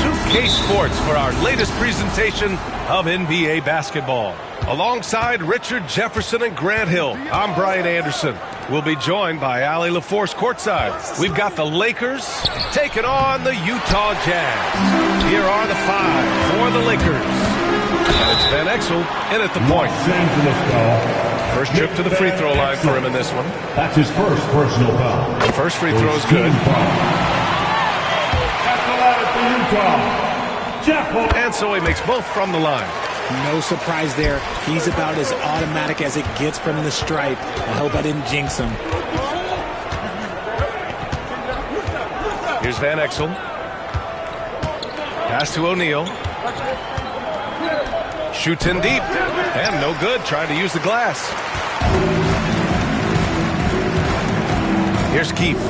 2K Sports for our latest presentation of NBA basketball. Alongside Richard Jefferson and Grant Hill, I'm Brian Anderson. We'll be joined by Allie LaForce courtside. We've got the Lakers taking on the Utah Jazz. Here are the five for the Lakers. And it's Van Exel in at the point. First trip to the free throw line for him in this one. That's his first personal foul. The first free throw is good. And so he makes both from the line. No surprise there. He's about as automatic as it gets from the stripe. I hope I didn't jinx him. Here's Van Exel. Pass to O'Neal. Shoots in deep. And no good, trying to use the glass. Here's Keith.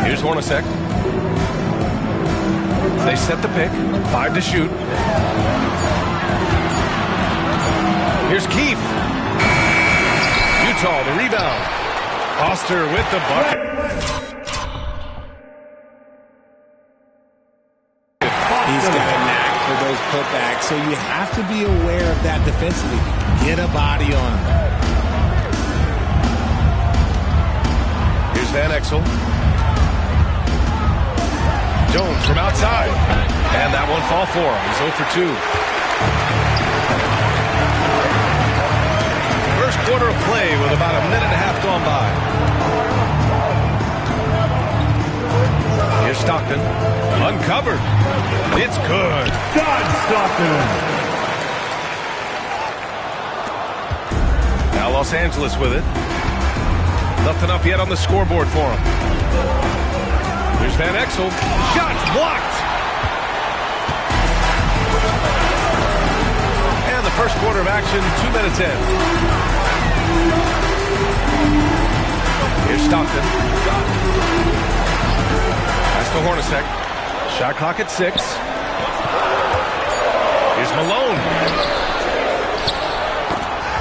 Here's Hornacek. They set the pick. 5 to shoot. Here's Keith. Utah, the rebound. Foster with the bucket. He's got a knack for those putbacks, so you have to be aware of that defensively. Get a body on him. Here's Van Exel. Jones from outside. And that won't fall for him. He's 0 for 2. First quarter of play with about a minute and a half gone by. Here's Stockton. Uncovered. It's good. John Stockton. Now Los Angeles with it. Nothing up yet on the scoreboard for him. Here's Van Exel. Shots blocked. And the first quarter of action, 2 minutes in. Here's Stockton. Pass to Hornacek. Shot clock at 6. Here's Malone.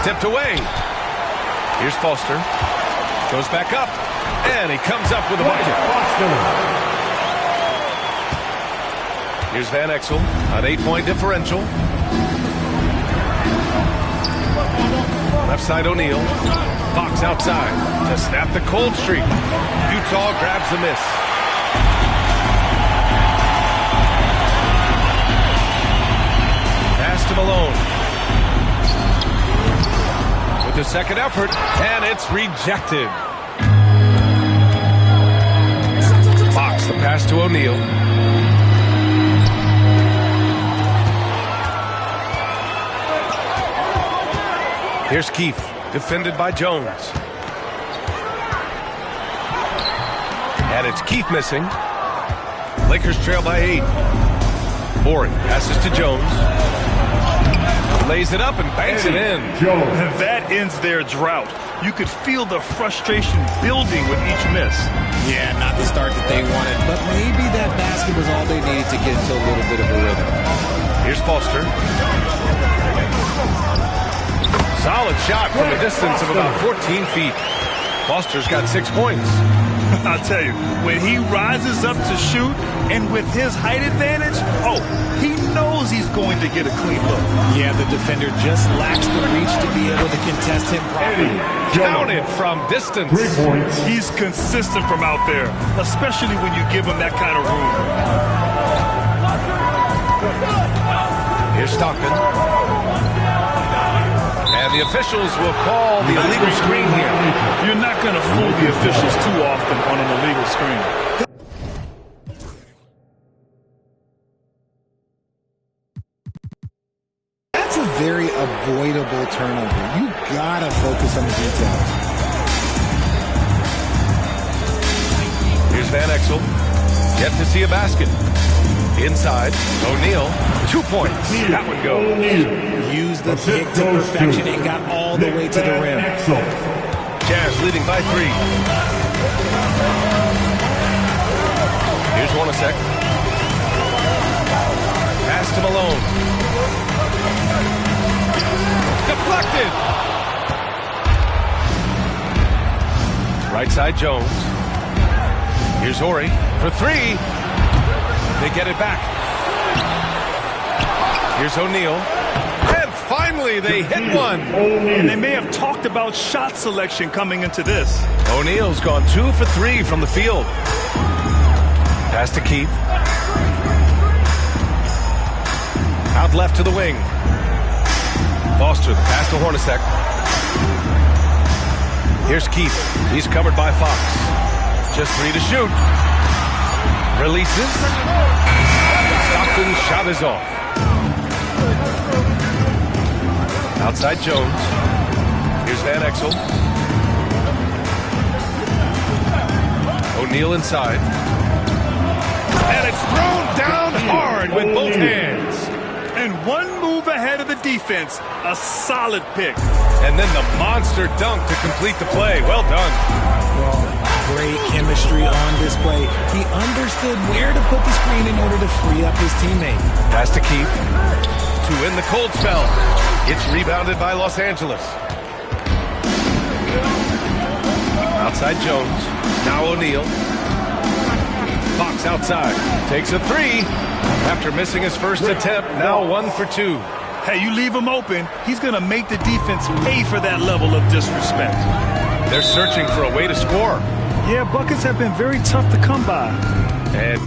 Tipped away. Here's Foster. Goes back up. And he comes up with a bucket. Here's Van Exel. An 8-point differential. Left side O'Neal. Fox outside to snap the cold streak. Utah grabs the miss. Pass to Malone. With the second effort, and it's rejected. Fox, the pass to O'Neal. Here's Keith, defended by Jones. And it's Keith missing. Lakers trail by 8. Borey passes to Jones. Lays it up and banks it in. And that ends their drought. You could feel the frustration building with each miss. Yeah, not the start that they wanted, but maybe that basket was all they needed to get into a little bit of a rhythm. Here's Foster. Solid shot from a distance of about 14 feet. Foster's got 6 points. I'll tell you, when he rises up to shoot, and with his height advantage, he knows he's going to get a clean look. Yeah, the defender just lacks the reach to be able to contest him properly. Counted from distance. 3 points. He's consistent from out there, especially when you give him that kind of room. Here's Stockton. And the officials will call the illegal screen here. You're not going to fool the officials too often on an illegal screen. That's a very avoidable turnover. You gotta focus on the details. Here's Van Exel. Yet to see a basket. Inside, O'Neal, 2 points. That one goes. Used the pick to perfection and got all the way to the rim. Jazz leading by 3. Here's Hornacek. Pass to Malone. Deflected. Right side Jones. Here's Horry for three. They get it back. Here's O'Neal. And finally they hit one. And they may have talked about shot selection coming into this. O'Neal's gone 2 for 3 from the field. Pass to Keith. Out left to the wing. Foster, the pass to Hornacek. Here's Keith. He's covered by Fox. Just 3 to shoot. Releases. Stockton's shot is off. Outside Jones. Here's Van Exel. O'Neal inside. And it's thrown down hard with both hands. And one move ahead of the defense. A solid pick. And then the monster dunk to complete the play. Well done. Well, great chemistry on display. He understood where to put the screen in order to free up his teammate. Pass to Keith to win the cold spell. It's rebounded by Los Angeles. Outside Jones. Now O'Neal. Fox outside. Takes a three. After missing his first attempt, now 1 for 2. Hey, you leave him open, he's going to make the defense pay for that level of disrespect. They're searching for a way to score. Yeah, buckets have been very tough to come by. And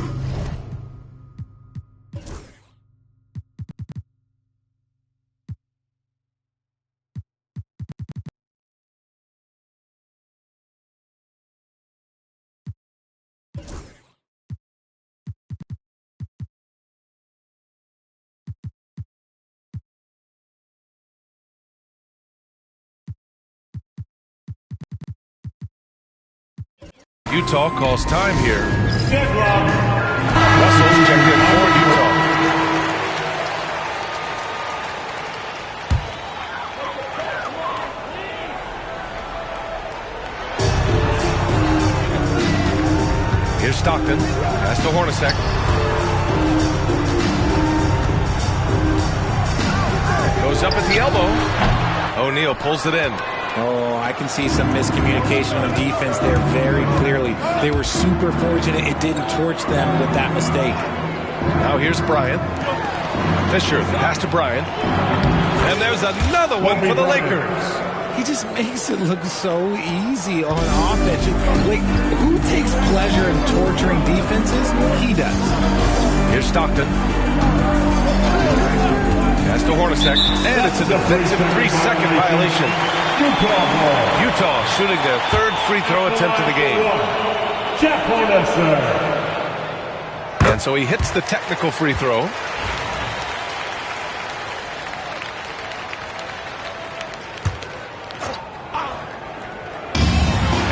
Utah calls time here. Russell's checked in for Utah. Here's Stockton. Pass to Hornacek. Goes up at the elbow. O'Neal pulls it in. Oh, I can see some miscommunication on defense there very clearly. They were super fortunate it didn't torch them with that mistake. Now here's Bryant. Fisher, the pass to Bryant. And there's another one for the Lakers. He just makes it look so easy on offense. Like, who takes pleasure in torturing defenses? He does. Here's Stockton. Pass to Hornacek. And it's a defensive 3-second violation. Utah shooting their third free throw attempt of the game. Jeff Hornacek. And so he hits the technical free throw.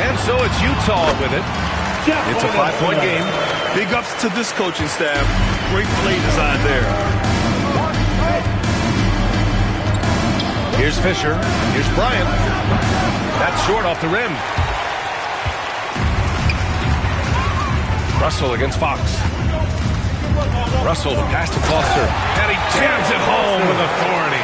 And so it's Utah with it. It's a 5-point game. Big ups to this coaching staff. Great play design there. Here's Fisher. Here's Bryant. That's short off the rim. Russell against Fox. Russell, the pass to Foster. And he jams it home with authority.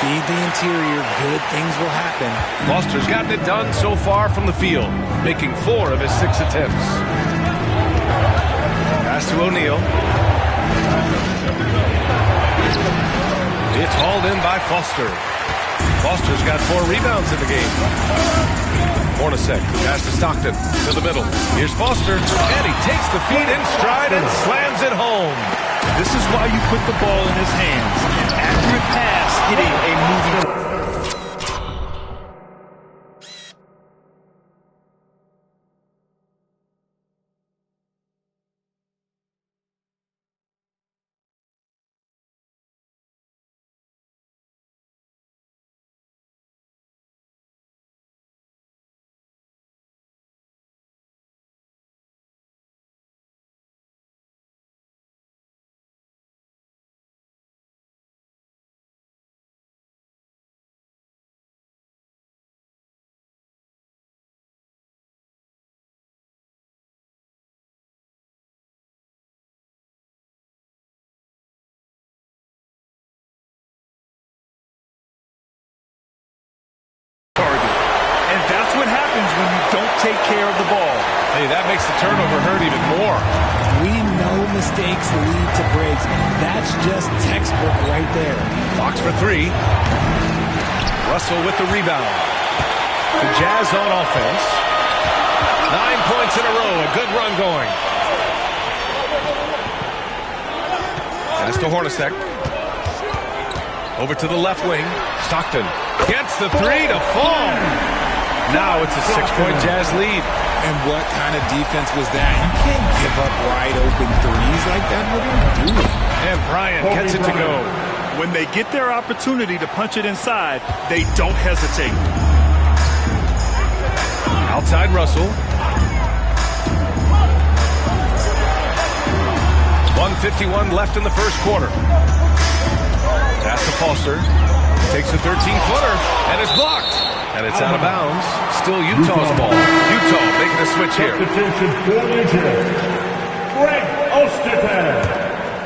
Feed the interior. Good things will happen. Foster's gotten it done so far from the field, making 4 of his 6 attempts. Pass to O'Neal. It's hauled in by Foster. Foster's got 4 rebounds in the game. Hornacek, pass to Stockton, to the middle. Here's Foster, and he takes the feet in stride and slams it home. This is why you put the ball in his hands. An accurate pass hitting a moving take care of the ball. Hey, that makes the turnover hurt even more. We know mistakes lead to breaks. That's just textbook right there. Fox for three. Russell with the rebound. The Jazz on offense. 9 points in a row. A good run going. Pass to Hornacek. Over to the left wing. Stockton gets the three to fall. Now it's a 6-point Jazz lead. And what kind of defense was that? You can't give up wide open threes like that. What are you doing? And Bryant gets it to go. When they get their opportunity to punch it inside, they don't hesitate. Outside Russell. 1:51 left in the first quarter. Pass to Foster. Takes a 13-footer and is blocked. And it's out of bounds. Still Utah's ball. Utah making a switch here. Substitution for New Jersey. Greg Ostertag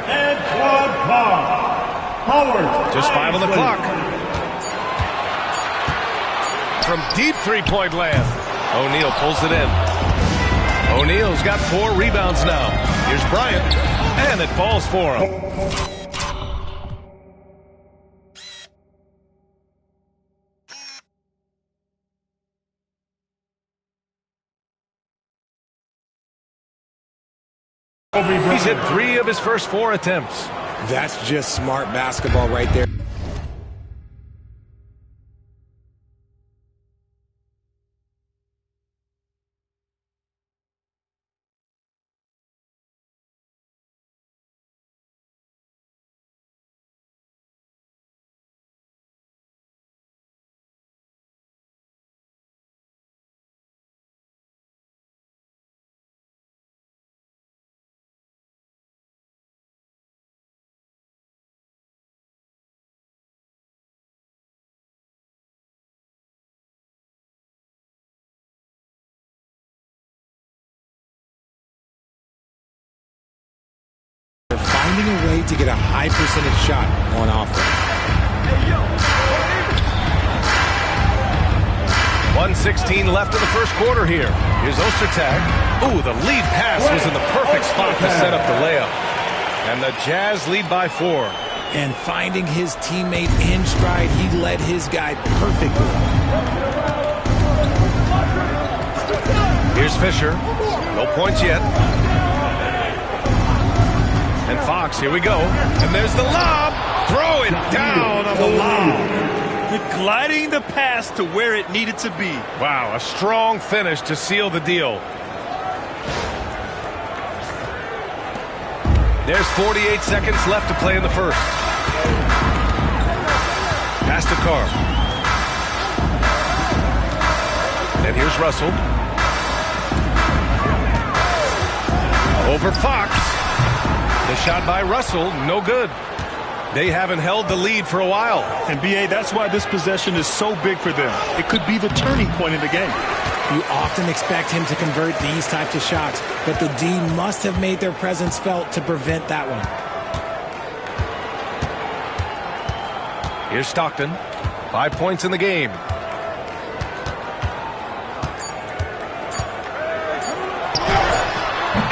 and Claude Howard. Just 5 on the clock. From deep three-point land. O'Neal pulls it in. O'Neal's got 4 rebounds now. Here's Bryant. And it falls for him. He's hit 3 of his first 4 attempts. That's just smart basketball right there. Finding a way to get a high percentage shot on offense. 1:16 left in the first quarter here. Here's Ostertag. Ooh, the lead pass was in the perfect spot to set up the layup. And the Jazz lead by 4. And finding his teammate in stride, he led his guy perfectly. Here's Fisher. No points yet. And Fox, here we go. And there's the lob. Throw it down on the lob. Gliding the pass to where it needed to be. Wow, a strong finish to seal the deal. There's 48 seconds left to play in the first. Pass to Carr. And here's Russell. Over Fox. The shot by Russell, no good. They haven't held the lead for a while. And, B.A., that's why this possession is so big for them. It could be the turning point in the game. You often expect him to convert these types of shots, but the D must have made their presence felt to prevent that one. Here's Stockton. 5 points in the game.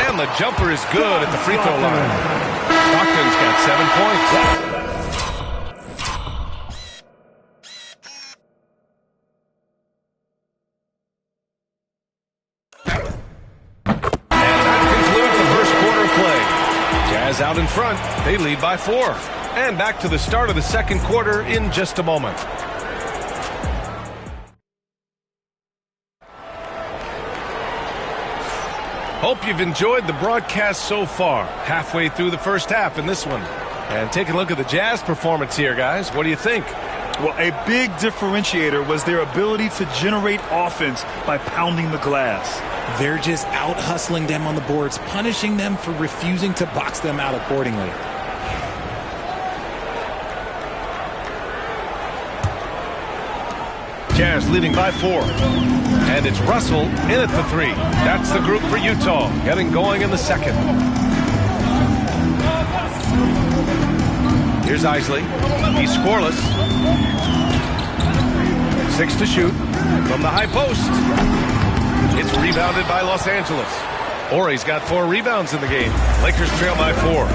And the jumper is good at the free throw line. Stockton's got 7 points. And that concludes the first quarter of play. Jazz out in front. They lead by 4. And back to the start of the second quarter in just a moment. Hope you've enjoyed the broadcast so far. Halfway through the first half in this one. And take a look at the Jazz performance here, guys. What do you think? Well, a big differentiator was their ability to generate offense by pounding the glass. They're just out hustling them on the boards, punishing them for refusing to box them out accordingly. Jazz leading by 4. And it's Russell in at the 3. That's the group for Utah, getting going in the second. Here's Isley. He's scoreless. 6 to shoot from the high post. It's rebounded by Los Angeles. Horry's got 4 rebounds in the game. Lakers trail by 4.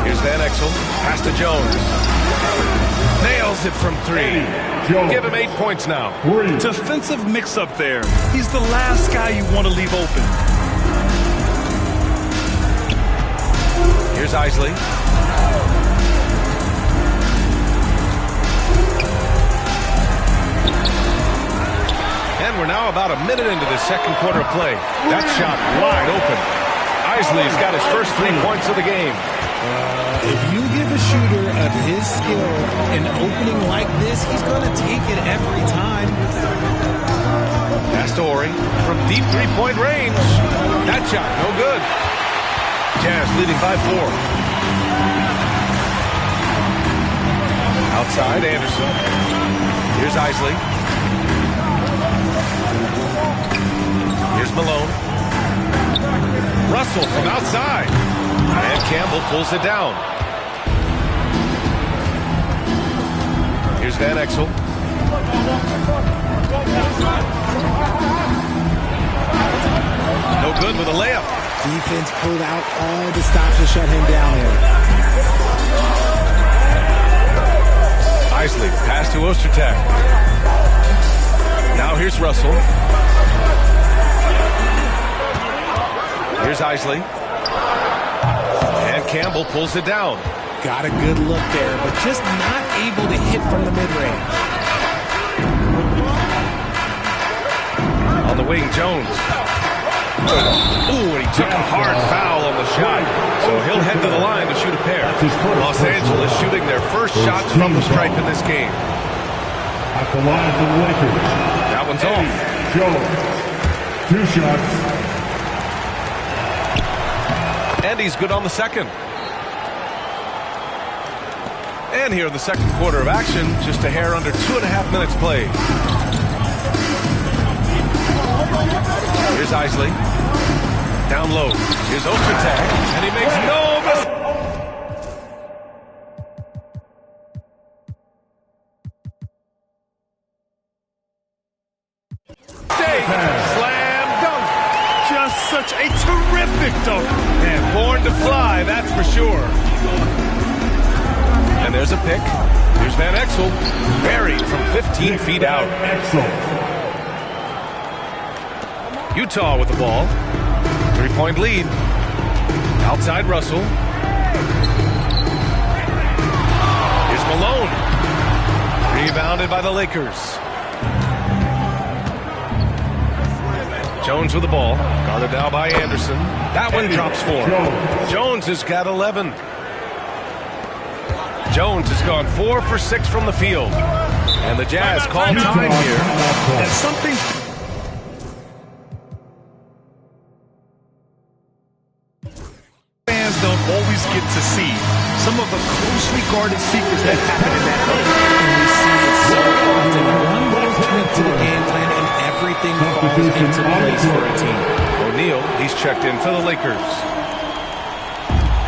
Here's Van Exel. Pass to Jones. Nails it from 3. Give him 8 points now. Defensive mix-up there. He's the last guy you want to leave open. Here's Isley. And we're now about a minute into the second quarter of play. That shot wide open. Isley's got his first 3 points of the game. If you give a shooter of his skill an opening like this, he's going to take it every time. Pass to Horry from deep 3-point range. That shot, no good. Jazz leading by 4. Outside, Anderson. Here's Isley. Here's Malone. Russell from outside. And Campbell pulls it down. Here's Van Exel. No good with a layup. Defense pulled out all the stops to shut him down here. Isley, pass to Ostertag. Now here's Russell. Here's Isley. And Campbell pulls it down. Got a good look there, but just not able to hit from the mid-range. On the wing, Jones. Ooh, and he took a hard foul on the shot. So he'll head to the line to shoot a pair. Los Angeles shooting their first shots from the stripe in this game. At the line for the Lakers. That one's off. Jones. 2 shots. And he's good on the second. And here in the second quarter of action, just a hair under 2.5 minutes played. Here's Isley. Down low. Here's Ostertag. And he makes no mistake. Slam dunk. Just such a terrific dunk. And born to fly, that's for sure. And there's a pick. Here's Van Exel. Buried from 15 feet out. Utah with the ball. 3-point lead. Outside Russell. Here's Malone. Rebounded by the Lakers. Jones with the ball. Guarded now by Anderson. That one drops 4. Jones has got 11. Jones has gone 4 for 6 from the field. And the Jazz call time here. And something... fans don't always get to see some of the closely guarded secrets that happen in that game. And we see it so often. One little tweak to the game plan and everything falls into place for a team. O'Neal, he's checked in for the Lakers.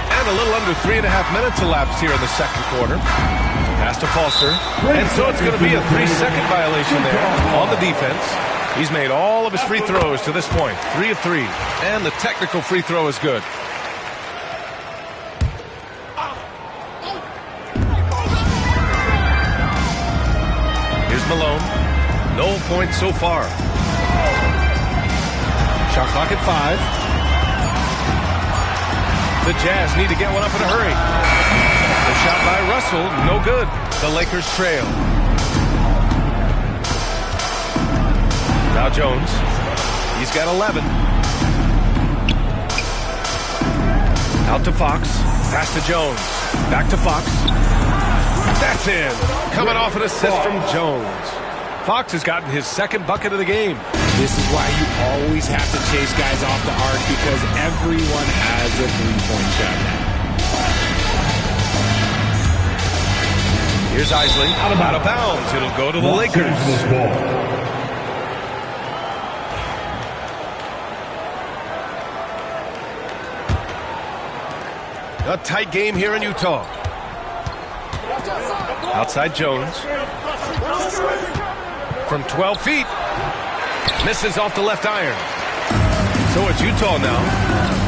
And a little under 3.5 minutes elapsed here in the second quarter. Pass to Foster. And so it's going to be a 3-second violation there on the defense. He's made all of his free throws to this point. 3 of 3. And the technical free throw is good. Malone. No points so far. Shot clock at 5. The Jazz need to get one up in a hurry. The shot by Russell, no good. The Lakers trail. Now Jones. He's got 11. Out to Fox. Pass to Jones. Back to Fox. That's in. Coming off an assist from Jones. Fox has gotten his second bucket of the game. This is why you always have to chase guys off the arc, because everyone has a three-point shot now. Here's Isley. Out of bounds. It'll go to the Lakers. A tight game here in Utah. Outside Jones. from 12 feet. Misses off the left iron. So it's Utah now.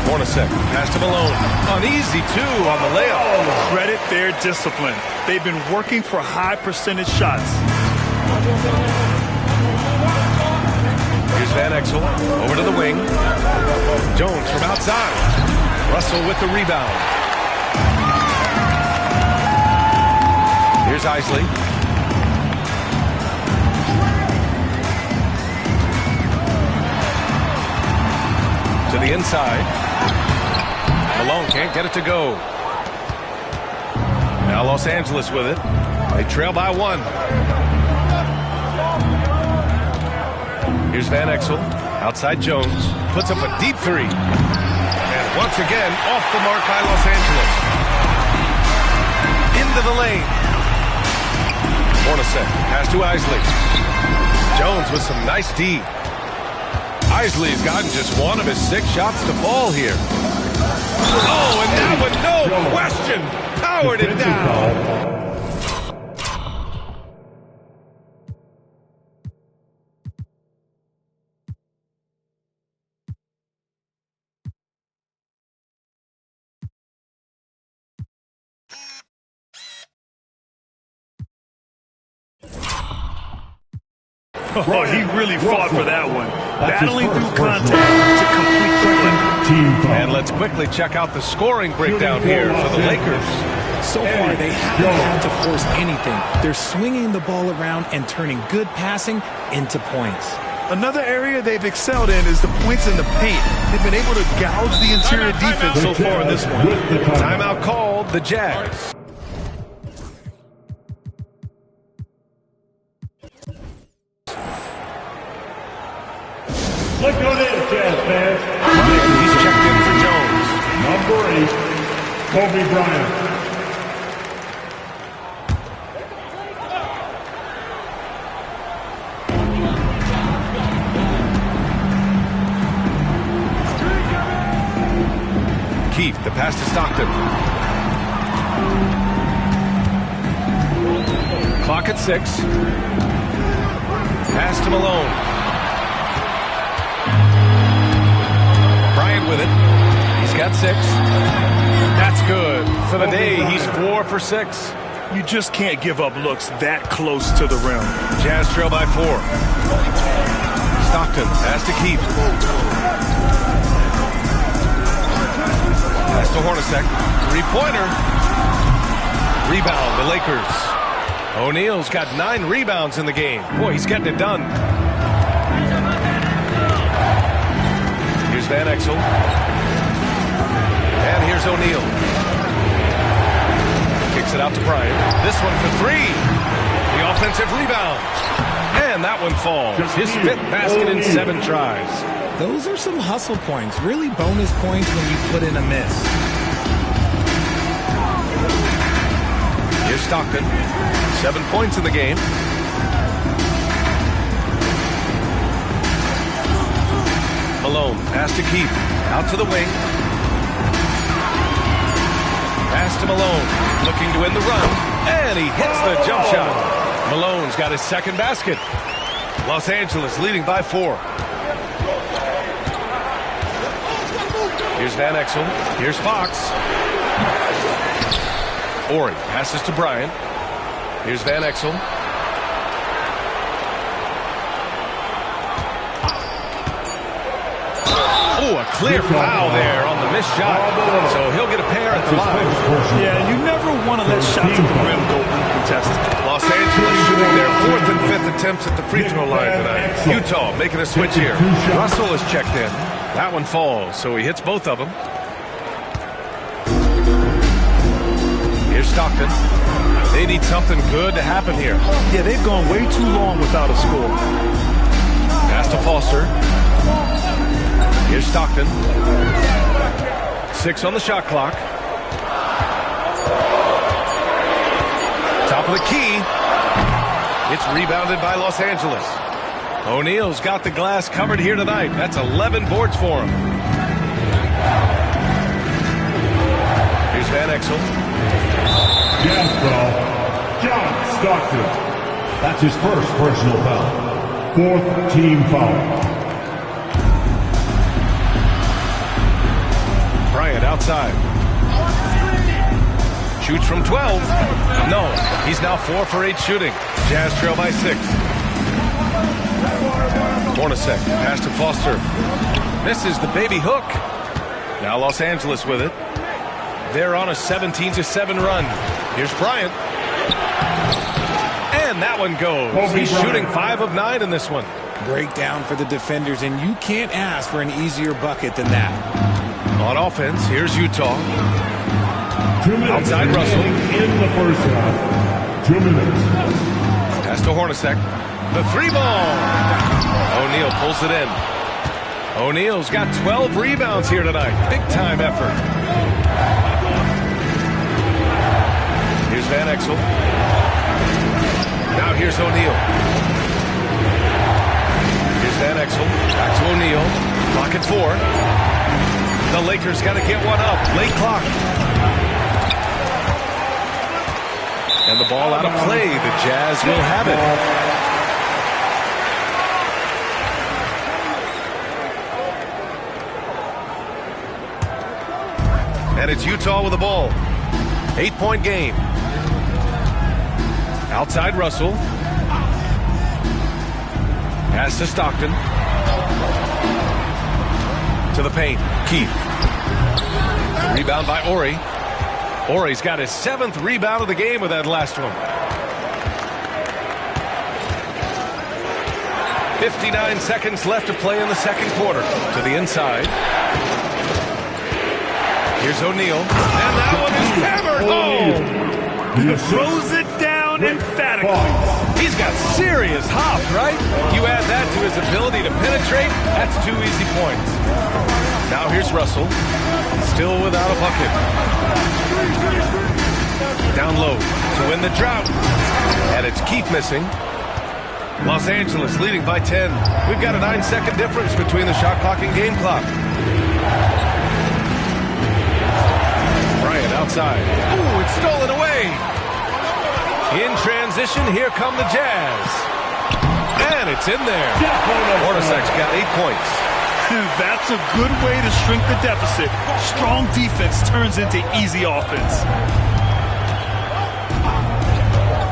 Hornacek, pass to Malone. An easy two on the layup. Credit their discipline. They've been working for high percentage shots. Here's Van Exel over to the wing. Jones from outside. Russell with the rebound. Here's Isley. To the inside. Malone can't get it to go. Now Los Angeles with it. They trail by 1. Here's Van Exel. Outside Jones. Puts up a deep 3. And once again, off the mark by Los Angeles. Into the lane. Hornacek. Pass to Isley. Jones with some nice D. Isley's gotten just 1 of his 6 shots to fall here. Oh, and that one, no question, powered it down. Oh, he really fought for that one. Battling through contact to complete the play. And let's quickly check out the scoring breakdown here for the Lakers. So far, they haven't had to force anything. They're swinging the ball around and turning good passing into points. Another area they've excelled in is the points in the paint. They've been able to gouge the interior defense so far in this one. Timeout called, the Jazz. Look who it is, Jazz fans. He's checked in for Jones. Number 8, Kobe Bryant. Keith, the pass to Stockton. Clock at 6. Pass to Malone. With it. He's got 6. That's good. For the day, he's 4 for 6. You just can't give up looks that close to the rim. Jazz trail by 4. Stockton has to keep. Pass to Hornacek. 3-pointer. Rebound, the Lakers. O'Neal's got 9 rebounds in the game. Boy, he's getting it done. Here's Van Exel. And here's O'Neal. Kicks it out to Bryant. This one for 3. The offensive rebound. And that one falls. His 5th basket in 7 tries. Those are some hustle points. Really bonus points when you put in a miss. Here's Stockton. 7 points in the game. Malone, pass to Keith. Out to the wing. Pass to Malone. Looking to win the run. And he hits the jump shot. Malone's got his 2nd basket. Los Angeles leading by 4. Here's Van Exel. Here's Fox. Ori passes to Bryant. Here's Van Exel. Oh, a clear foul there on the missed shot. So he'll get a pair at the line. Yeah, you never want to let shots at the rim go uncontested. Los Angeles shooting their 4th and 5th attempts at the free throw line tonight. Utah making a switch here. Russell is checked in. That one falls, so he hits both of them. Here's Stockton. They need something good to happen here. Yeah, they've gone way too long without a score. Pass to Foster. Here's Stockton. 6 on the shot clock. Top of the key. It's rebounded by Los Angeles. O'Neal's got the glass covered here tonight. That's 11 boards for him. Here's Van Exel. Jazz foul. John Stockton. That's his 1st personal foul. 4th team foul. Bryant outside. Shoots from 12. No, he's now 4 for 8 shooting. Jazz trail by 6. Hornacek, pass to Foster. Misses the baby hook. Now Los Angeles with it. They're on a 17-7 run. Here's Bryant. And that one goes. He's shooting 5 of 9 in this one. Breakdown for the defenders, and you can't ask for an easier bucket than that. On offense, here's Utah. 2 minutes Outside Russell. in the first half. 2 minutes. Pass to Hornacek. The 3-ball. O'Neal pulls it in. O'Neal's got 12 rebounds here tonight. Big time effort. Here's Van Exel. Now here's O'Neal. Here's Van Exel. Back to O'Neal. Clock at 4. The Lakers got to get one up. Late clock. And the ball out of play. The Jazz will have it. And it's Utah with the ball. 8-point game. Outside Russell. Pass to Stockton. To the paint. Keith. Rebound by Ori. Ori's got his 7th rebound of the game with that last one. 59 seconds left to play in the second quarter. To the inside. Here's O'Neal. And that one is hammered. Oh! Throws it down emphatically. He's got serious hop, right? You add that to his ability to penetrate, that's 2 easy points. Now here's Russell. Still without a bucket. Down low to win the drought. And it's Keith missing. Los Angeles leading by 10. We've got a 9-second difference between the shot clock and game clock. Bryant outside. Ooh, it's stolen away. In transition, here come the Jazz. And it's in there. Hornacek's got 8 points. That's a good way to shrink the deficit. Strong defense turns into easy offense.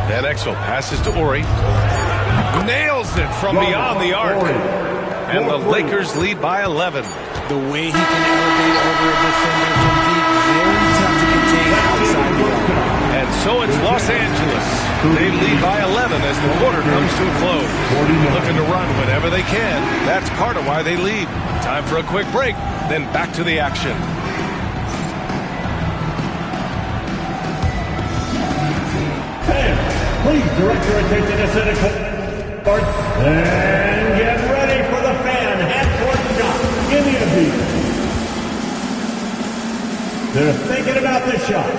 Van Exel passes to Ori. Nails it from beyond the arc. And the Lakers lead by 11. The way he can elevate over a defender from deep, very tough to contain outside the arc. And so it's Los Angeles. They lead by 11 as the quarter comes to a close. Looking to run whenever they can. That's part of why they lead. Time for a quick break, then back to the action. Please direct your attention to center court. And get ready for the fan half-court shot. Give me a beat. They're thinking about this shot.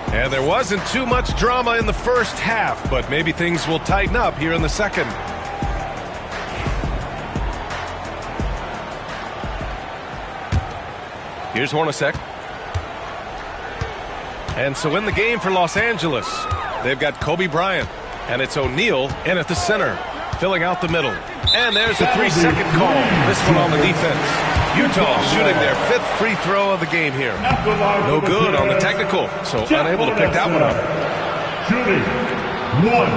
And there wasn't too much drama in the first half, but maybe things will tighten up here in the second. Here's Hornacek. And so in the game for Los Angeles, they've got Kobe Bryant, and it's O'Neal in at the center, filling out the middle. And there's a 3-second call. This one on the defense. Utah shooting their 5th free throw of the game here. No good on the technical, so unable to pick that one up. Shooting 1.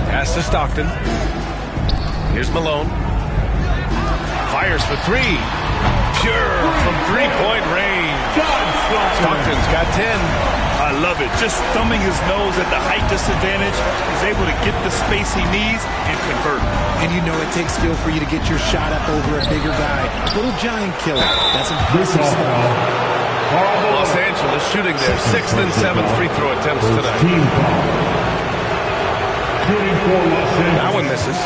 Pass to Stockton. Here's Malone. Fires for 3. sure from three-point range. Stockton's got 10. I love it. Just thumbing his nose at the height disadvantage. He's able to get the space he needs and convert. And you know it takes skill for you to get your shot up over a bigger guy. Little giant killer. That's impressive stuff. Los Angeles shooting their 6th and 7th free throw attempts tonight. Shooting for Los Angeles. That one misses.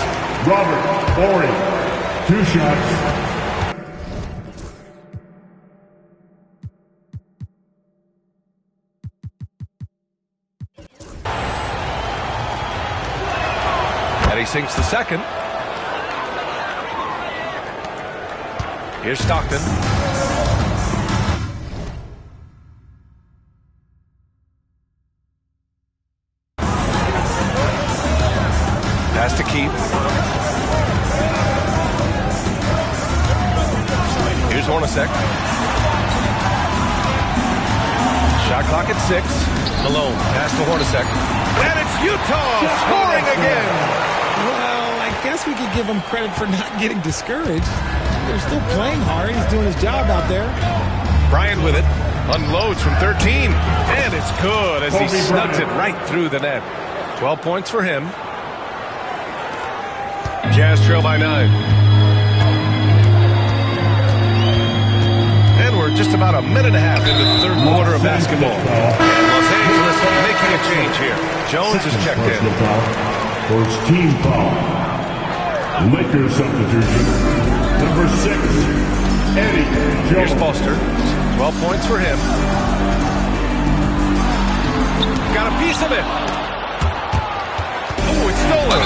Robert Horry. 2 shots. And he sinks the second. Here's Stockton. Pass to Keith. Here's Hornacek. Shot clock at 6. Malone. Pass to Hornacek. And it's Utah scoring again. Well, I guess we could give him credit for not getting discouraged. They're still playing hard. He's doing his job out there. Bryant with it. Unloads from 13. And it's good as he snugs it right through the net. 12 points for him. Jazz trail by 9. And we're just about a minute and a half into the third quarter of basketball. And Los Angeles making a change here. Jones is checked in. First team foul. Lakers substitution. Number 6, Eddie Here's Jones. Foster. 12 points for him. Got a piece of it. Oh, it's stolen.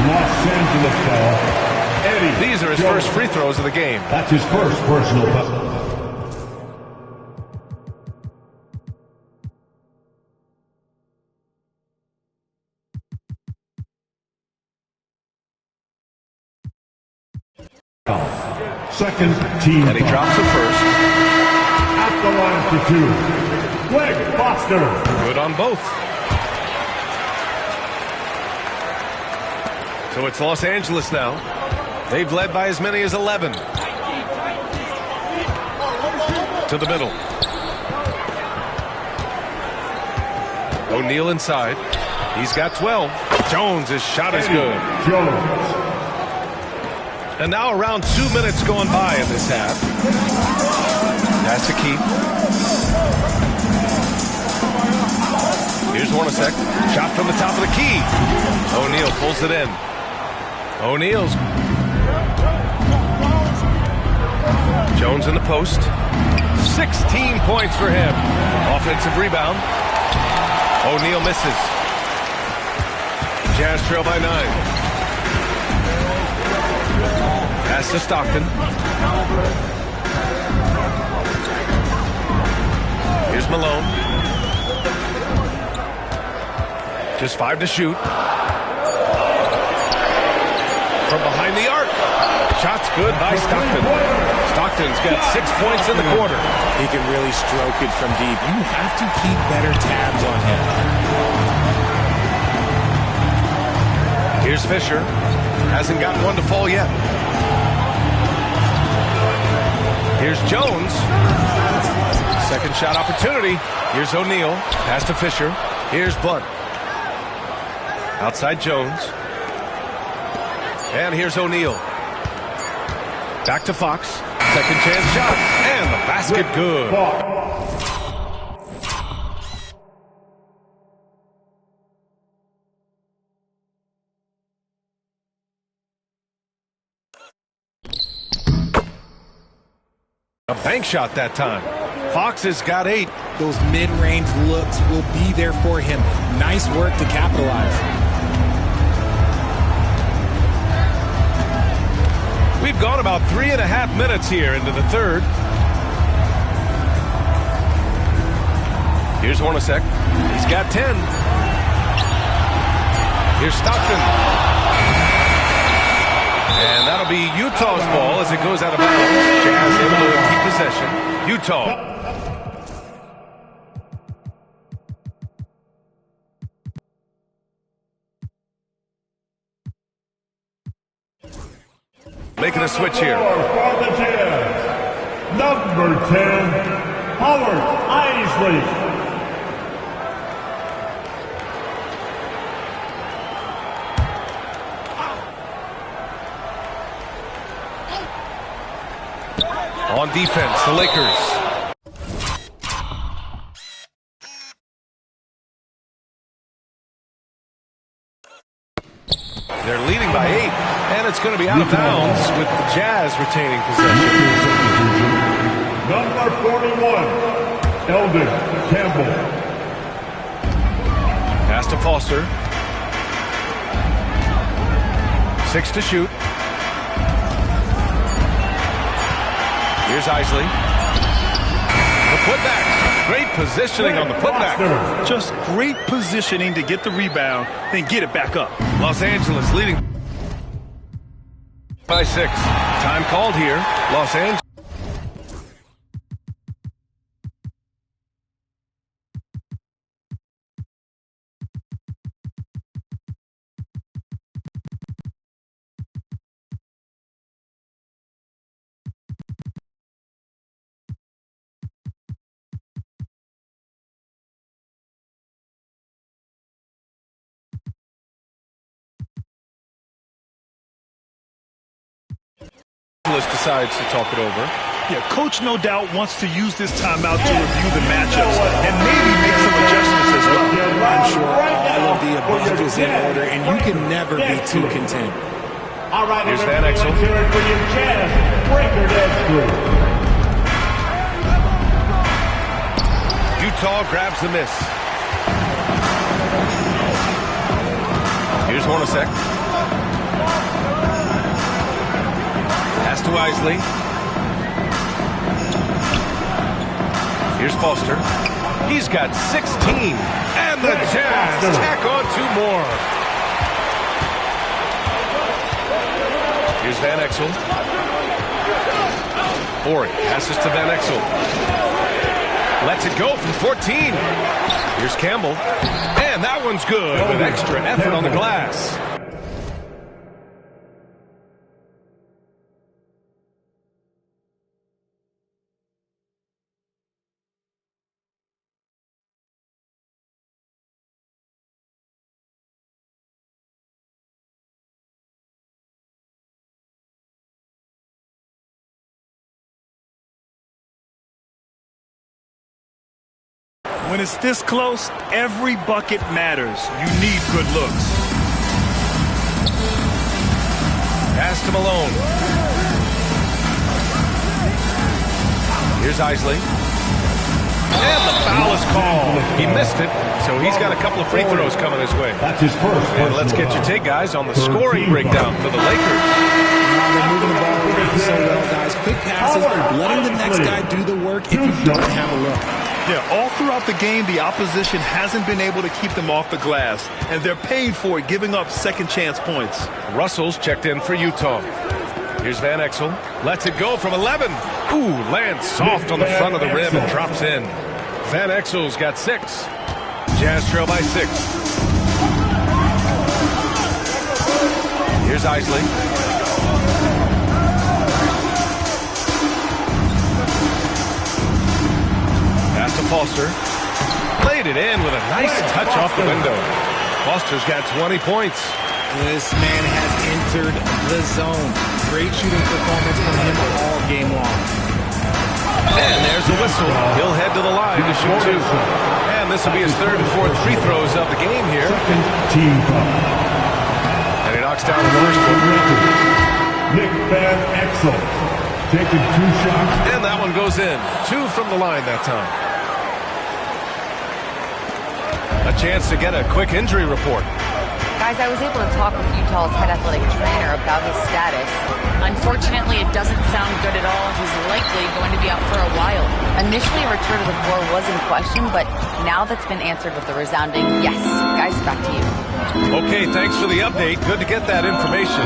Los Angeles foul. Eddie These are his Jones. first free throws of the game. That's his first personal foul. Second team And he foul. drops it first. At the line for 2. Greg Foster. Good on both. So it's Los Angeles now. They've led by as many as 11. To the middle. O'Neal inside. He's got 12. Jones' shot is good. Jones. And now around 2 minutes going by in this half. That's to Keith. Here's Hornacek. Shot from the top of the key. O'Neal pulls it in. O'Neal's. Jones in the post. 16 points for him. Offensive rebound. O'Neal misses. Jazz trail by 9. Pass to Stockton. Here's Malone. Just 5 to shoot. From behind the arc. Shot's good by Stockton. Stockton's got 6 points in the quarter. He can really stroke it from deep. You have to keep better tabs on him. Here's Fisher. Hasn't gotten one to fall yet. Here's Jones. Second shot opportunity. Here's O'Neal. Pass to Fisher. Here's Blunt. Outside Jones. And here's O'Neal. Back to Fox. Second chance shot. And the basket good. A bank shot that time. Fox has got 8. Those mid-range looks will be there for him. Nice work to capitalize. We've gone about 3.5 minutes here into the third. Here's Hornacek. He's got 10. Here's Stockton. And that'll be Utah's ball as it goes out of bounds. Jazz able to keep possession. Utah. Making a switch here. For the Jazz, Number 10, Howard Eisley. On defense, the Lakers. They're leading by 8, and it's going to be out of bounds with the Jazz retaining possession. Number 41, Eldon Campbell. Pass to Foster. 6 to shoot. Here's Eisley. The putback. Great positioning on the putback. Just great positioning to get the rebound, then get it back up. Los Angeles leading by 6. Time called here. Los Angeles. Decides to talk it over. Yeah, coach no doubt wants to use this timeout to review the matchups and maybe make some adjustments as well. I'm sure all of the above is in order, and you can never be too content. All right, here's Van Exel. For your Jazz, Breaker Dance Group. Utah grabs the miss. Here's Hornacek. Pass to Eisley. Here's Foster. He's got 16. And the Jazz tack on 2 more. Here's Van Exel. Horry passes to Van Exel. Lets it go from 14. Here's Campbell. And that one's good with extra effort on the glass. When it's this close, every bucket matters. You need good looks. Pass to Malone. Here's Eisley. And the foul is called. He missed it, so he's got a couple of free throws coming his way. That's his first. And let's get your take, guys, on the scoring breakdown for the Lakers. They're moving the ball around so well, guys. Quick passes, letting the next guy do the work if you don't have a look. Yeah, all throughout the game, the opposition hasn't been able to keep them off the glass, and they're paying for it, giving up second chance points. Russell's checked in for Utah. Here's Van Exel. Lets it go from 11. Ooh, lands soft on the front of the rim and drops in. Van Exel's got 6. Jazz trail by 6. Here's Eisley. Pass to Foster. Played it in with a nice touch off the window. Foster's got 20 points. This man has entered the zone. Great shooting performance from him all game long. And there's the whistle. He'll head to the line to shoot 2. And this will be his 3rd and 4th free throws of the game here. And he knocks down the first one. Nick Van Exel taking 2 shots. And that one goes in. 2 from the line that time. A chance to get a quick injury report. Guys, I was able to talk with Utah's head athletic trainer about his status. Unfortunately, it doesn't sound good at all. He's likely going to be out for a while. Initially, a return to the floor was in question, but now that's been answered with a resounding yes. Guys, back to you. Okay, thanks for the update. Good to get that information.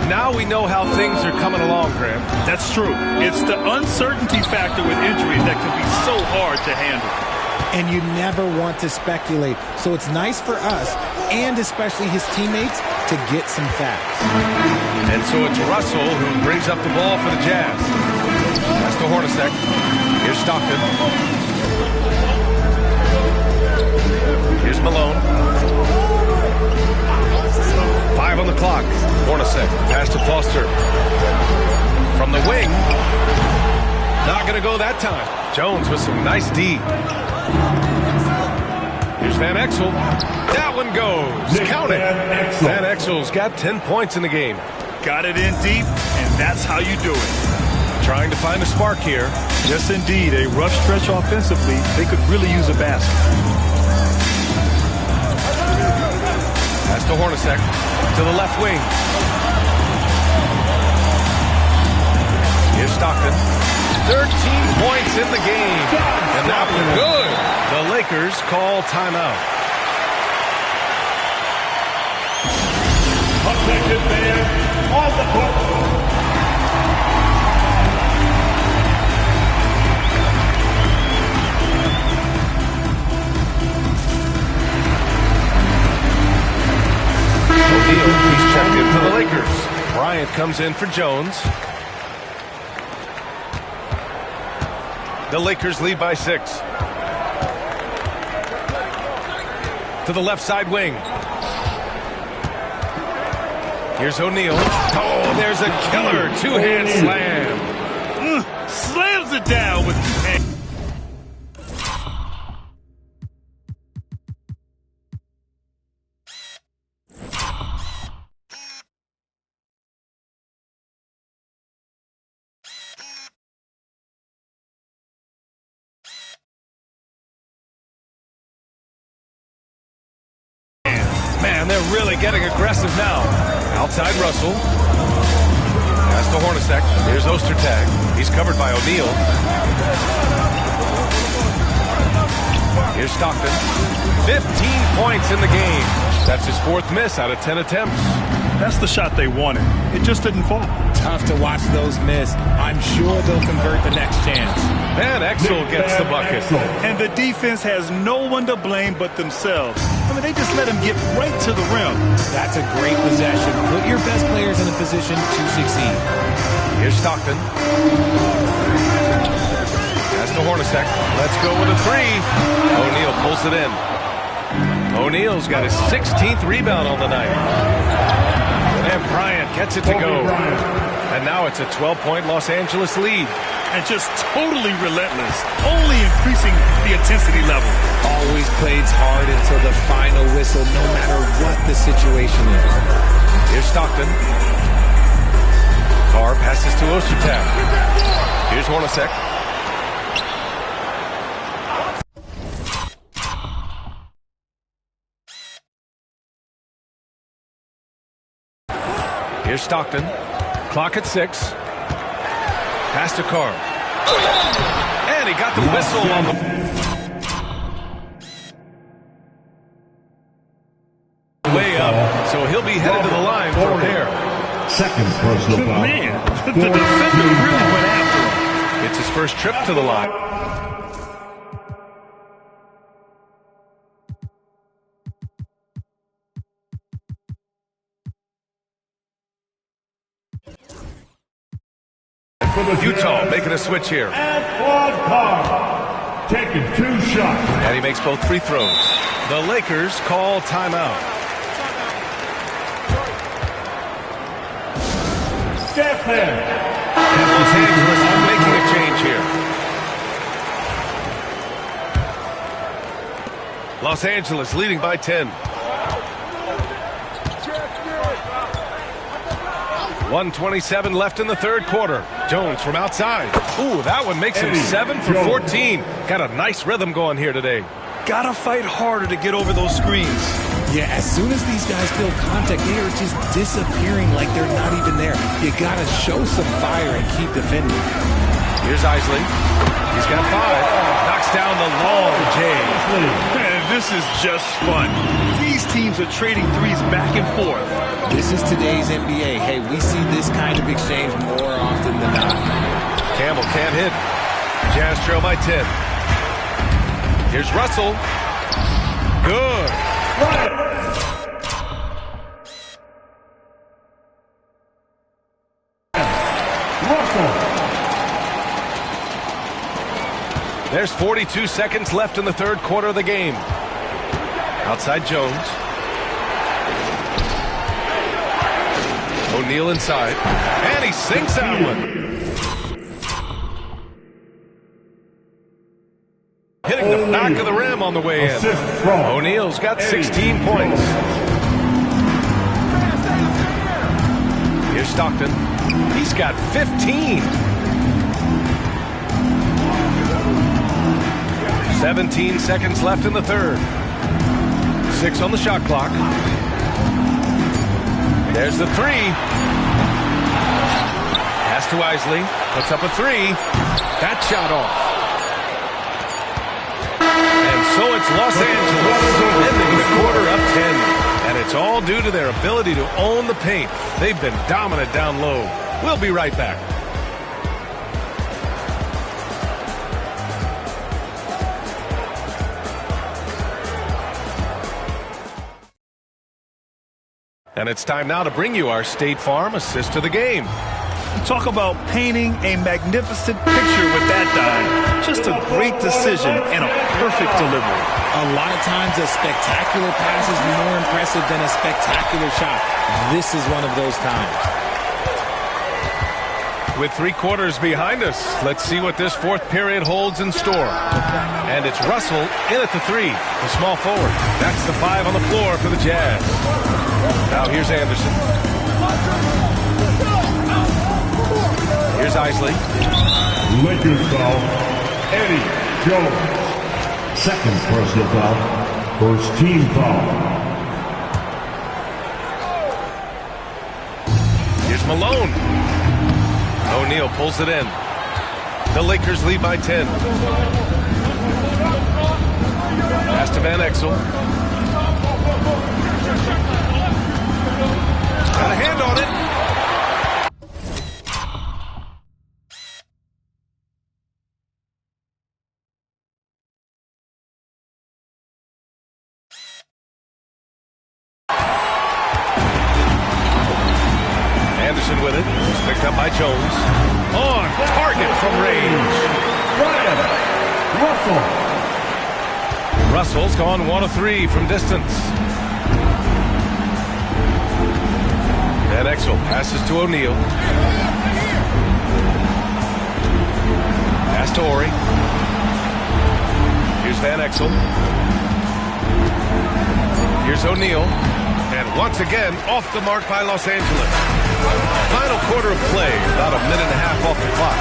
Now we know how things are coming along, Graham. That's true. It's the uncertainty factor with injuries that can be so hard to handle. And you never want to speculate. So it's nice for us, and especially his teammates, to get some facts. And so it's Russell who brings up the ball for the Jazz. Pass to Hornacek. Here's Stockton. Here's Malone. 5 on the clock. Hornacek. Pass to Foster. From the wing. Not going to go that time. Jones with some nice D. Here's Van Exel. That one goes. Count it. Van Exel's got 10 points in the game. Got it in deep, and that's how you do it. Trying to find a spark here. Yes, indeed. A rough stretch offensively. They could really use a basket. Pass to Hornacek. To the left wing. Here's Stockton. 13 points in the game. And that was good. The Lakers call timeout. Attention fans, on the court. O'Neal, he's checked in for the Lakers. Bryant comes in for Jones. The Lakers lead by 6. To the left side wing. Here's O'Neal. Oh, there's a killer two-hand slam. Slams it down with 2 hands. Man, they're really getting aggressive now. Outside Russell. Pass to Hornacek. Here's Ostertag. He's covered by O'Neal. Here's Stockton. 15 points in the game. That's his 4th miss out of 10 attempts. That's the shot they wanted. It just didn't fall. Tough to watch those miss. I'm sure they'll convert the next chance. Van Exel gets the bucket. And the defense has no one to blame but themselves. I mean, they just let him get right to the rim. That's a great possession. Put your best players in a position to succeed. Here's Stockton. Pass to Hornacek. Let's go with a 3. O'Neal pulls it in. O'Neal's got his 16th rebound on the night. And Bryant gets it to go. And now it's a 12-point Los Angeles lead. And just totally relentless, only increasing the intensity level. Always plays hard until the final whistle, no matter what the situation is. Here's Stockton. Carr passes to Ostertag. Here's Hornacek. Here's Stockton. Clock at 6. Pass to Carr. And he got the whistle on the... way up, so he'll be headed to the line for a pair. Second personal foul. Man, the defender really went after him. It's his first trip to the line. Utah making a switch here. Antoine Carr taking 2 shots. And he makes both free throws. The Lakers call timeout. Stephen. And Los Angeles making a change here. Los Angeles leading by 10. 1:27 left in the 3rd quarter. Jones from outside. Ooh, that one makes him 7 for 14. Got a nice rhythm going here today. Gotta fight harder to get over those screens. Yeah, as soon as these guys feel contact, they are just disappearing like they're not even there. You gotta show some fire and keep defending. Here's Isley. He's got 5. Knocks down the long J. Man, this is just fun. These teams are trading threes back and forth. This is today's NBA. Hey, we see this kind of exchange more often than not. Campbell can't hit. Jazz trail by 10. Here's Russell. Good. There's 42 seconds left in the third quarter of the game. Outside Jones. O'Neal inside. And he sinks that one. Hitting the back of the rim on the way in. O'Neal's got 16 points. Here's Stockton. He's got 15. 17 seconds left in the third. 6 on the shot clock. There's the three. Pass to Isley. Puts up a three. That shot off. And so it's Los Angeles ending the quarter up 10. And it's all due to their ability to own the paint. They've been dominant down low. We'll be right back. And it's time now to bring you our State Farm assist to the game. Talk about painting a magnificent picture with that dive. Just a great decision and a perfect delivery. A lot of times a spectacular pass is more impressive than a spectacular shot. This is one of those times. With 3 quarters behind us, let's see what this fourth period holds in store. And it's Russell in at the 3, the small forward. That's the 5 on the floor for the Jazz. Now here's Anderson. Here's Isley. Lakers foul. Eddie Jones. Second personal foul. First team foul. Here's Malone. O'Neal pulls it in. The Lakers lead by 10. Pass to Van Exel. Got a hand on it. Anderson with it. It's picked up by Jones. On target from range. Ryan Russell. Russell's gone 1 of 3 from distance. Van Exel passes to O'Neal. Pass to Horry. Here's Van Exel. Here's O'Neal. And once again, off the mark by Los Angeles. Final quarter of play, about a minute and a half off the clock.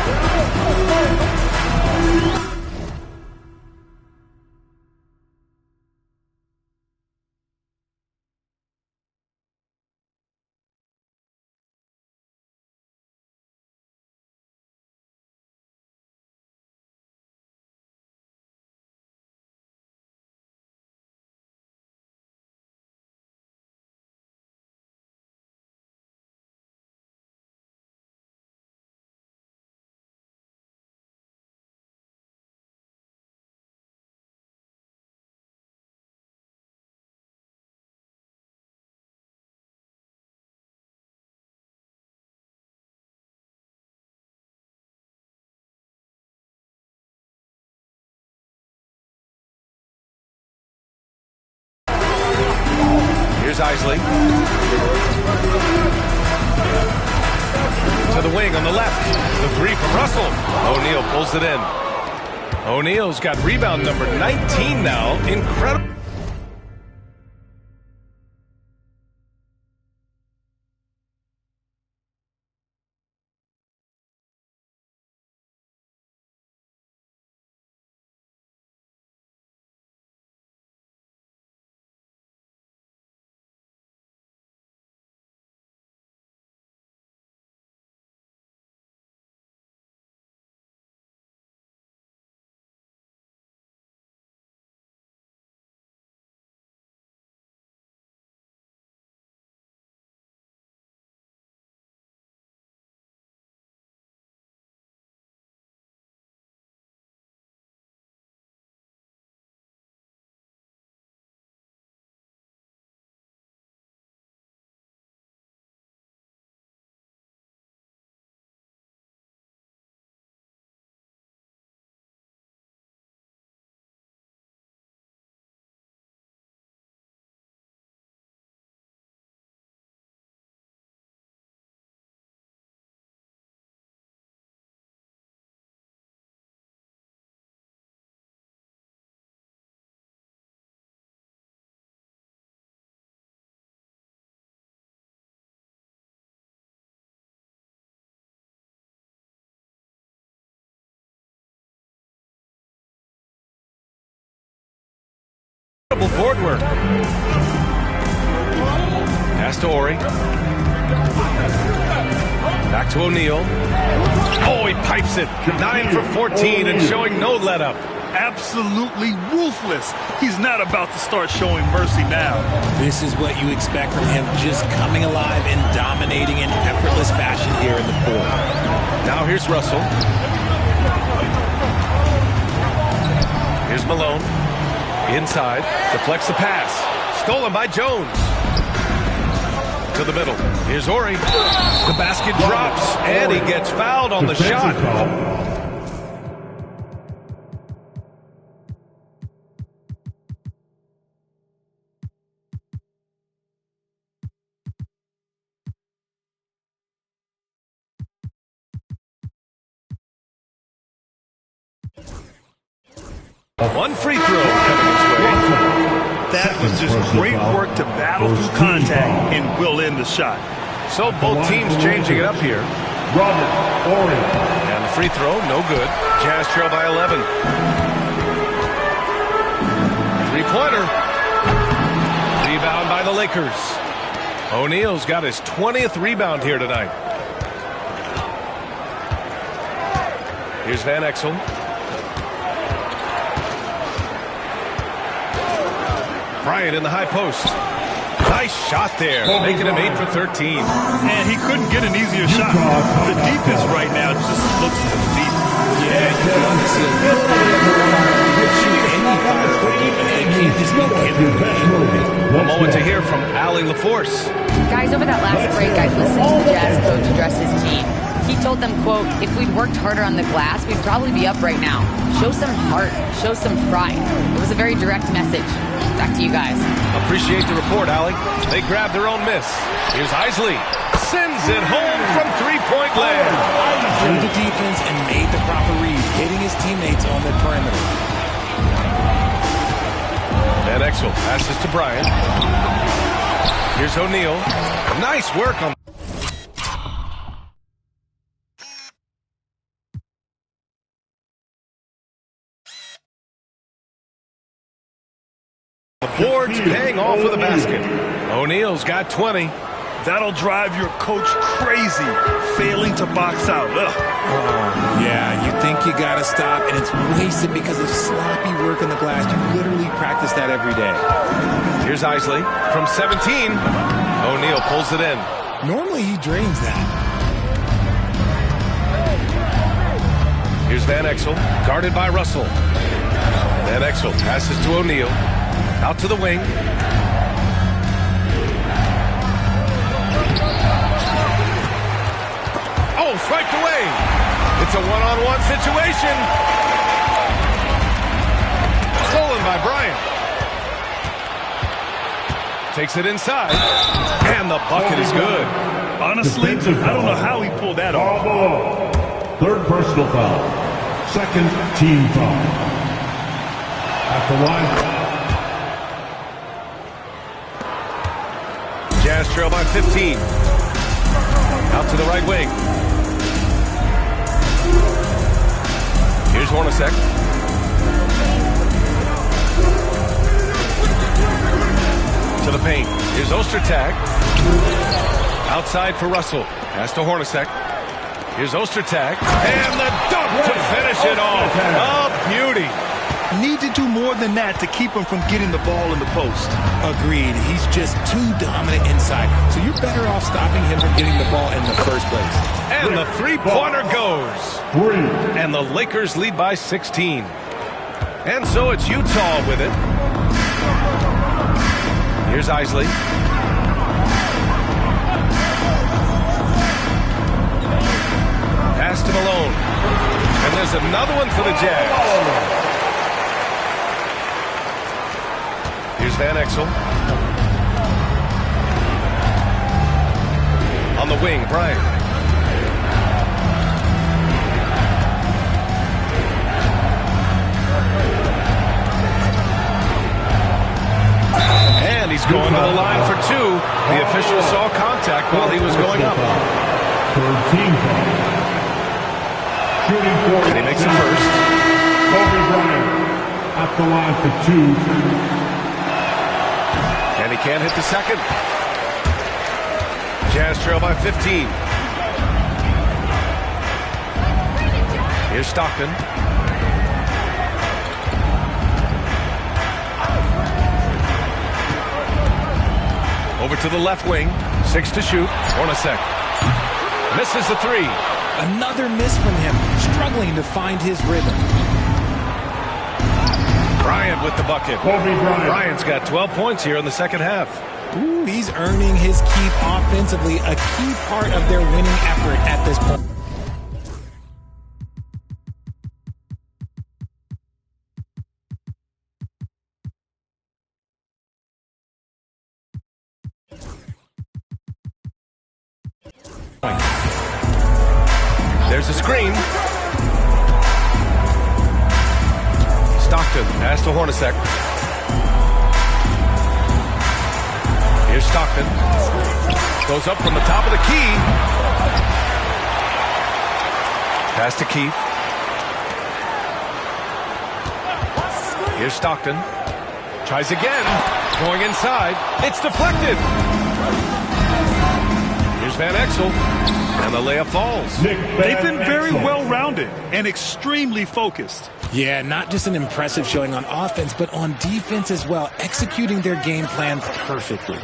Here's Isley. To the wing on the left. The 3 from Russell. O'Neal pulls it in. O'Neal's got rebound number 19 now. Incredible. Board work. Pass to Ori. Back to O'Neal. Oh, he pipes it. 9 for 14 and showing no let-up. Absolutely ruthless. He's not about to start showing mercy now. This is what you expect from him, just coming alive and dominating in effortless fashion here in the fourth. Now here's Russell. Here's Malone. Inside. Deflects the pass. Stolen by Jones. To the middle. Here's Ori. The basket drops, and he gets fouled on the shot. One free throw coming his way. That was just great work to battle through contact and will end the shot. So both teams changing it up here. Robert Ori. And the free throw, no good. Jazz trail by 11. Three-pointer. Rebound by the Lakers. O'Neal's got his 20th rebound here tonight. Here's Van Exel. Bryant in the high post. Nice shot there, making him 8 for 13. And he couldn't get an easier shot. The defense right now just looks defeated. Yeah, you can honestly shoot any fire even they can't just be A moment to hear from Allie LaForce. Guys, over that last break, I listened to the Jazz coach address his team. He told them, quote, if we'd worked harder on the glass, we'd probably be up right now. Show some heart. Show some pride. It was a very direct message. Back to you guys. Appreciate the report, Allie. They grabbed their own miss. Here's Isley. Sends it home from three-point land. Drew the defense and made the proper read, hitting his teammates on the perimeter. Van Exel passes to Bryant. Here's O'Neal. Nice work on the boards, paying off with a basket. O'Neal's got 20. That'll drive your coach crazy, failing to box out. Yeah, you think you got to stop, and it's wasted because of sloppy work on the glass. You literally practice that every day. Here's Isley from 17. O'Neal pulls it in. Normally he drains that. Here's Van Exel, guarded by Russell. Van Exel passes to O'Neal. Out to the wing. Oh, swiped away. It's a one-on-one situation. Stolen by Bryant. Takes it inside. And the bucket is good. Honestly, I don't know how he pulled that off. Third personal foul. Second team foul. At the line. Jazz trail by 15. Out to the right wing. Here's Hornacek. To the paint. Here's Ostertag. Outside for Russell. Pass to Hornacek. Here's Ostertag. And the dunk to finish it off. A beauty. Need to do more than that to keep him from getting the ball in the post. Agreed. He's just too dominant inside. So you're better off stopping him from getting the ball in the first place. And the three-pointer goes. And the Lakers lead by 16. And so it's Utah with it. Here's Isley. Pass to Malone. And there's another one for the Jazz. Here's Van Exel. On the wing, Bryant. And he's going to the line for two. The official saw contact while he was going up. Third team foul. Shooting for. And he makes it first. Kobe Bryant at the line for two. can't hit the second. Jazz trail by 15. Here's Stockton. Over to the left wing. 6 to shoot. Hornacek misses the 3. Another miss from him, struggling to find his rhythm. Bryant with the bucket. Kobe Bryant. Bryant's got 12 points here in the second half. Ooh, he's earning his keep offensively, a key part of their winning effort at this point. There's a screen. Stockton pass to Hornacek. Here's Stockton. Goes up from the top of the key. Pass to Keith. Here's Stockton. Tries again. Going inside. It's deflected. Here's Van Exel. And the layup falls. They've been very well-rounded and extremely focused. Yeah, not just an impressive showing on offense, but on defense as well, executing their game plan perfectly.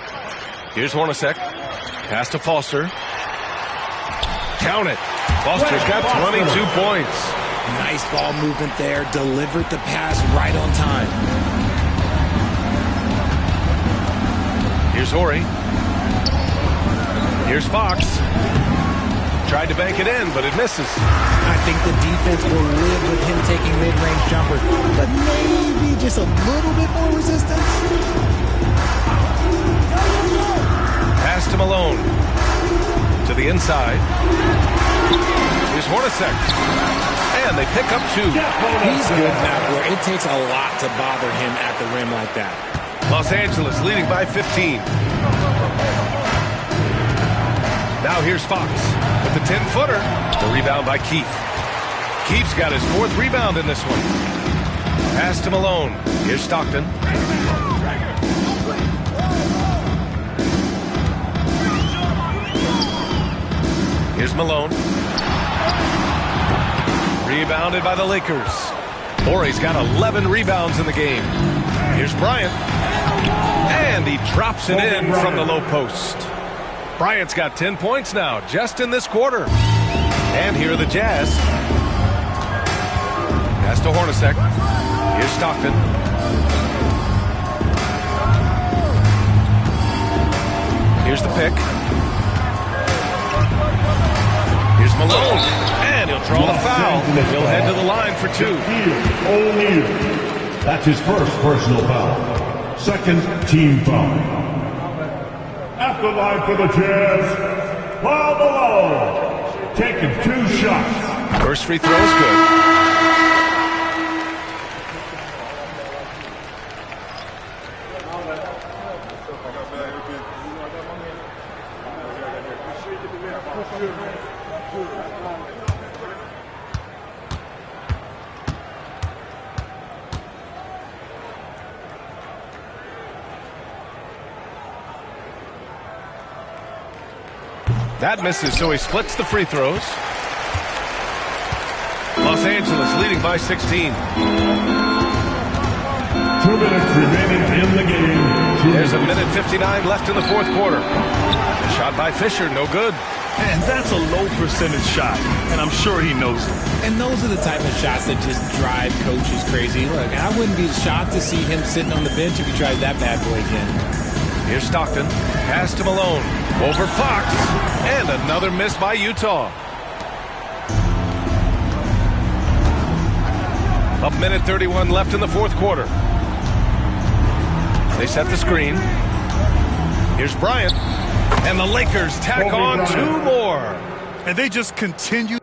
Here's Hornacek. Pass to Foster. Count it. Foster's got 22 points. Nice ball movement there. Delivered the pass right on time. Here's Horry. Here's Fox. Tried to bank it in, but it misses. I think the defense will live with him taking mid-range jumpers, but maybe just a little bit more resistance. Pass to Malone. To the inside. Here's Hornacek. And they pick up 2. He's good now where it takes a lot to bother him at the rim like that. Los Angeles leading by 15. Now here's Fox with the 10-footer. The rebound by Keith. Keith's got his 4th rebound in this one. Pass to Malone. Here's Stockton. Here's Malone. Rebounded by the Lakers. Horry's got 11 rebounds in the game. Here's Bryant. And he drops it in from the low post. Bryant's got 10 points now, just in this quarter. And here are the Jazz. Pass to Hornacek. Here's Stockton. Here's the pick. Here's Malone. And he'll draw the foul. He'll head to the line for 2. O'Neal. That's his first personal foul. Second team foul. At the line for the Jazz, Paul Malone, taking 2 shots. First free throw is good. That misses, so he splits the free throws. Los Angeles leading by 16. 2 minutes remaining in the game. There's a minute 59 left in the 4th quarter. Shot by Fisher, no good. And that's a low percentage shot, and I'm sure he knows it. And those are the type of shots that just drive coaches crazy. Look, I wouldn't be shocked to see him sitting on the bench if he tries that bad boy again. Here's Stockton. Pass to Malone. Over Fox. And another miss by Utah. A minute 31 left in the 4th quarter. They set the screen. Here's Bryant. And the Lakers tack on 2 more. And they just continue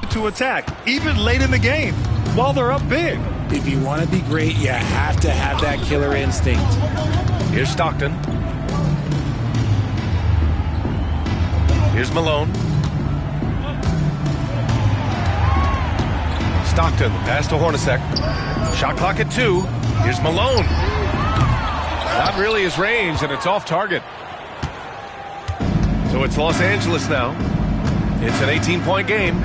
to attack, even late in the game, while they're up big. If you want to be great, you have to have that killer instinct. Here's Stockton. Here's Malone. Stockton, pass to Hornacek. Shot clock at 2. Here's Malone. Not really his range, and it's off target. So it's Los Angeles now. It's an 18-point game.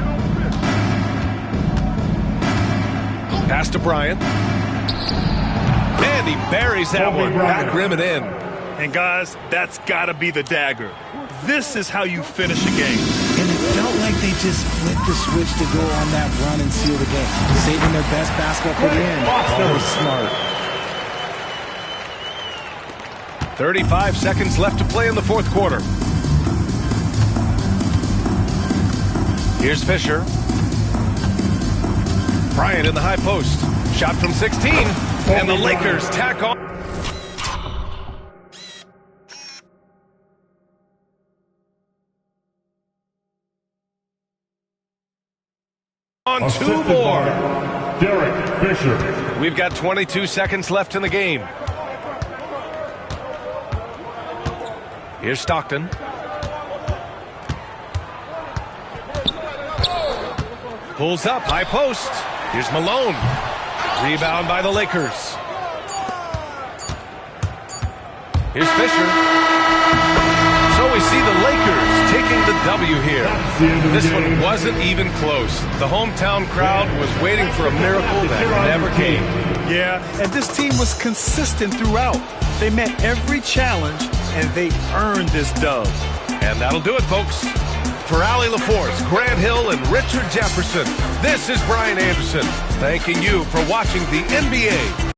Pass to Bryant. And he buries that one. Back rim and in. And guys, that's got to be the dagger. This is how you finish a game. And it felt like they just flipped the switch to go on that run and seal the game. Saving their best basketball for the end. That was smart. 35 seconds left to play in the fourth quarter. Here's Fisher. Bryant in the high post. Shot from 16. And the Lakers tack on. On 2 more. Derek Fisher. We've got 22 seconds left in the game. Here's Stockton. Pulls up, high post. Here's Malone. Rebound by the Lakers. Here's Fisher. So we see the Lakers taking the W here. This one wasn't even close. The hometown crowd was waiting for a miracle that never came. Yeah, and this team was consistent throughout. They met every challenge, and they earned this dub. And that'll do it, folks. For Allie LaForce, Grant Hill, and Richard Jefferson, this is Brian Anderson, thanking you for watching the NBA